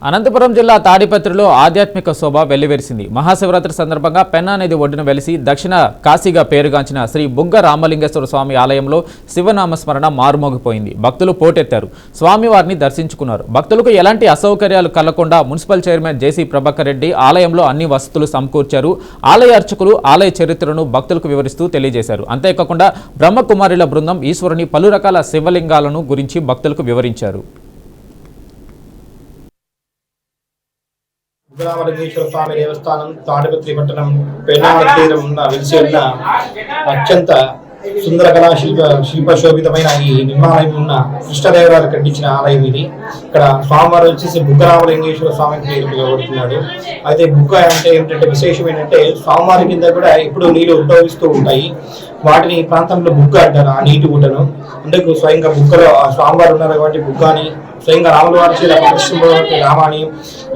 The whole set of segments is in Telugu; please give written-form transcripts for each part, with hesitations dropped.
అనంతపురం జిల్లా తాడిపత్రిలో ఆధ్యాత్మిక శోభ వెల్లివిరిసింది. మహాశివరాత్రి సందర్భంగా పెన్నా నది ఒడ్డున వెలిసి దక్షిణ కాశీగా పేరుగాంచిన శ్రీ బుగ్గ రామలింగేశ్వర స్వామి ఆలయంలో శివనామస్మరణ మారుమోగిపోయింది. భక్తులు పోటెత్తారు, స్వామివారిని దర్శించుకున్నారు. భక్తులకు ఎలాంటి అసౌకర్యాలు కలగకుండా మున్సిపల్ చైర్మన్ జేసీ ప్రభాకర్ రెడ్డి ఆలయంలో అన్ని వసతులు సమకూర్చారు. ఆలయ అర్చకులు ఆలయ చరిత్రను భక్తులకు వివరిస్తూ తెలియజేశారు. అంతేకాకుండా బ్రహ్మకుమారిల బృందం ఈశ్వరుని పలు రకాల శివలింగాలను గురించి భక్తులకు వివరించారు. రామలింగేశ్వర స్వామి దేవస్థానం తాడిపత్రి పట్టణం పెన్నాడ తీరం వెలిసి ఉన్న అత్యంత సుందర కళా శిల్పశోభితమైన ఈ నిర్మాణం ఉన్న కృష్ణదేవరాయలు కట్టించిన ఆలయం ఇది. ఇక్కడ స్వామివారు వచ్చేసి బుగ్గ రామలింగేశ్వర స్వామి పేరు పిలువబడుతున్నాడు. అయితే బుగ్గ అంటే ఏమిటంటే విశేషం ఏంటంటే స్వామివారి కింద కూడా ఎప్పుడు నీళ్లు ఉద్భవిస్తూ ఉంటాయి. వాటిని ఈ ప్రాంతంలో బుగ్గ అంటారు, ఆ నీటి ఊటను. అందుకు స్వయంగా బుగ్గలో స్వామివారు ఉన్నారు కాబట్టి బుగ్గని, స్వయంగా రాముల వారి రామాని,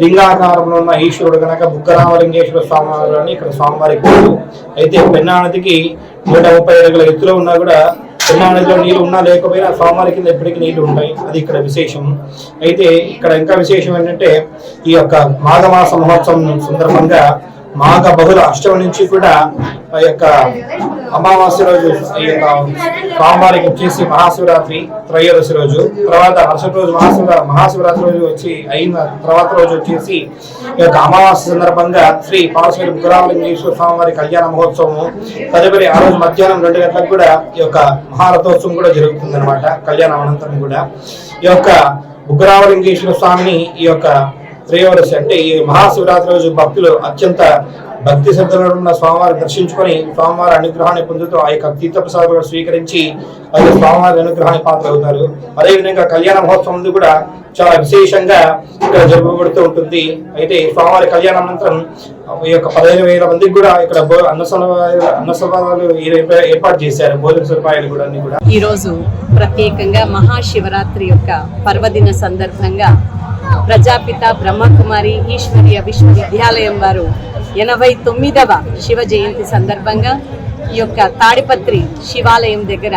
లింగాకారంలో ఉన్న ఈశ్వరుడు కనుక బుగ్గ రామలింగేశ్వర స్వామివారు అని ఇక్కడ స్వామివారి పేరు. అయితే పెన్నా నదికి 130 అడుగుల ఎత్తులో ఉన్నా కూడా పెన్నా నదిలో నీళ్ళు ఉన్నా లేకపోయినా స్వామివారి కింద ఎప్పటికీ నీళ్లు ఉంటాయి. అది ఇక్కడ విశేషం. అయితే ఇక్కడ ఇంకా విశేషం ఏంటంటే ఈ యొక్క మాఘమాస మహోత్సవం సందర్భంగా మాఘ బహుళ అష్టమి నుంచి కూడా ఆ యొక్క అమావాస్య రోజు ఈ యొక్క స్వామివారికి వచ్చేసి మహాశివరాత్రి త్రయోదశి రోజు, తర్వాత మరుసటి రోజు మహాశివరాత్రి రోజు వచ్చి అయిన తర్వాత రోజు వచ్చేసి ఈ యొక్క అమావాస్య సందర్భంగా శ్రీ పాలశ్రీ బుగ్గ రామలింగేశ్వర స్వామివారి కళ్యాణ మహోత్సవం. తదుపరి ఆ రోజు మధ్యాహ్నం 2 గంటలకు కూడా ఈ యొక్క మహారథోత్సవం కూడా జరుగుతుంది అనమాట. కళ్యాణం అనంతరం కూడా ఈ యొక్క బుగ్గ రామలింగేశ్వర స్వామిని ఈ యొక్క త్రయోదశి అంటే ఈ మహాశివరాత్రి రోజు భక్తులు అత్యంత భక్తి శ్రద్ధలో ఉన్న స్వామివారిని దర్శించుకొని స్వామివారి అనుగ్రహాన్ని పొందుతూ ఆ యొక్క తీర్థప్రసాదాలు స్వీకరించి ఆ స్వామివారి అనుగ్రహాన్ని పాత్ర అవుతారు. అదేవిధంగా కళ్యాణ మహోత్సవం కూడా చాలా విశేషంగా ఇక్కడ జరుపబడుతూ ఉంటుంది. అయితే స్వామివారి కళ్యాణం అనంతరం ఈ యొక్క 15,000 మందికి కూడా ఇక్కడ అన్నసభలు ఏర్పాటు చేశారు. భోజన సదుపాయాలు కూడా అన్ని కూడా. ఈ రోజు ప్రత్యేకంగా మహాశివరాత్రి యొక్క పర్వదిన సందర్భంగా ప్రజాపిత బ్రహ్మకుమారి ఈశ్వరీయ విశ్వవిద్యాలయం వారు 89వ శివ జయంతి సందర్భంగా ఈ యొక్క తాడిపత్రి శివాలయం దగ్గర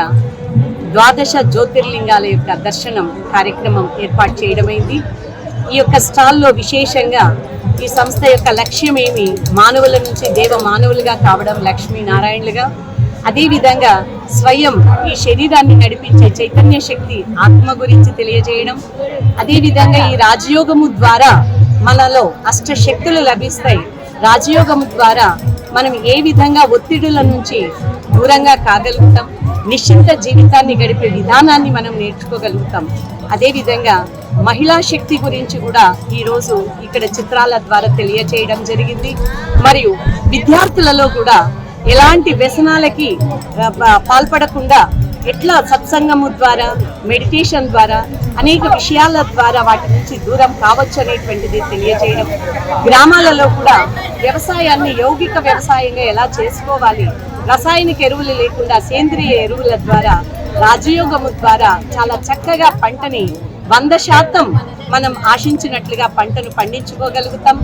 12 జ్యోతిర్లింగాల యొక్క దర్శనం కార్యక్రమం ఏర్పాటు చేయడమైంది. ఈ యొక్క స్టాల్లో విశేషంగా ఈ సంస్థ యొక్క లక్ష్యం ఏమి, మానవుల నుంచి దేవ మానవులుగా కావడం, లక్ష్మీనారాయణులుగా, అదేవిధంగా స్వయం ఈ శరీరాన్ని నడిపించే చైతన్య శక్తి ఆత్మ గురించి తెలియజేయడం, అదేవిధంగా ఈ రాజయోగము ద్వారా మనలో అష్టశక్తులు లభిస్తాయి. రాజయోగము ద్వారా మనం ఏ విధంగా ఒత్తిడుల నుంచి దూరంగా కాగలుగుతాం, నిశ్చింత జీవితాన్ని గడిపే విధానాన్ని మనం నేర్చుకోగలుగుతాం. అదేవిధంగా మహిళా శక్తి గురించి కూడా ఈరోజు ఇక్కడ చిత్రాల ద్వారా తెలియచేయడం జరిగింది. మరియు విద్యార్థులలో కూడా ఎలాంటి వ్యసనాలకి పాల్పడకుండా ఎట్లా సత్సంగము ద్వారా, మెడిటేషన్ ద్వారా, అనేక విషయాల ద్వారా వాటి నుంచి దూరం కావచ్చు అనేటువంటిది తెలియజేయడం. గ్రామాలలో కూడా వ్యవసాయాన్ని యౌగిక వ్యవసాయంగా ఎలా చేసుకోవాలి, రసాయనిక ఎరువులు లేకుండా సేంద్రియ ఎరువుల ద్వారా, రాజయోగము ద్వారా చాలా చక్కగా పంటని 100% మనం ఆశించినట్లుగా పంటను పండించుకోగలుగుతాం.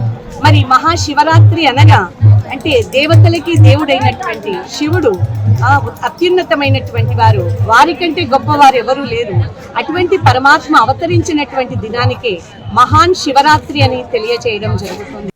మరి మహాశివరాత్రి అనగా అంటే దేవతలకి దేవుడైనటువంటి శివుడు అత్యున్నతమైనటువంటి వారు, వారికంటే గొప్పవారు ఎవరూ లేరు. అటువంటి పరమాత్మ అవతరించినటువంటి దినానికే మహాన్ శివరాత్రి అని తెలియజేయడం జరుగుతుంది.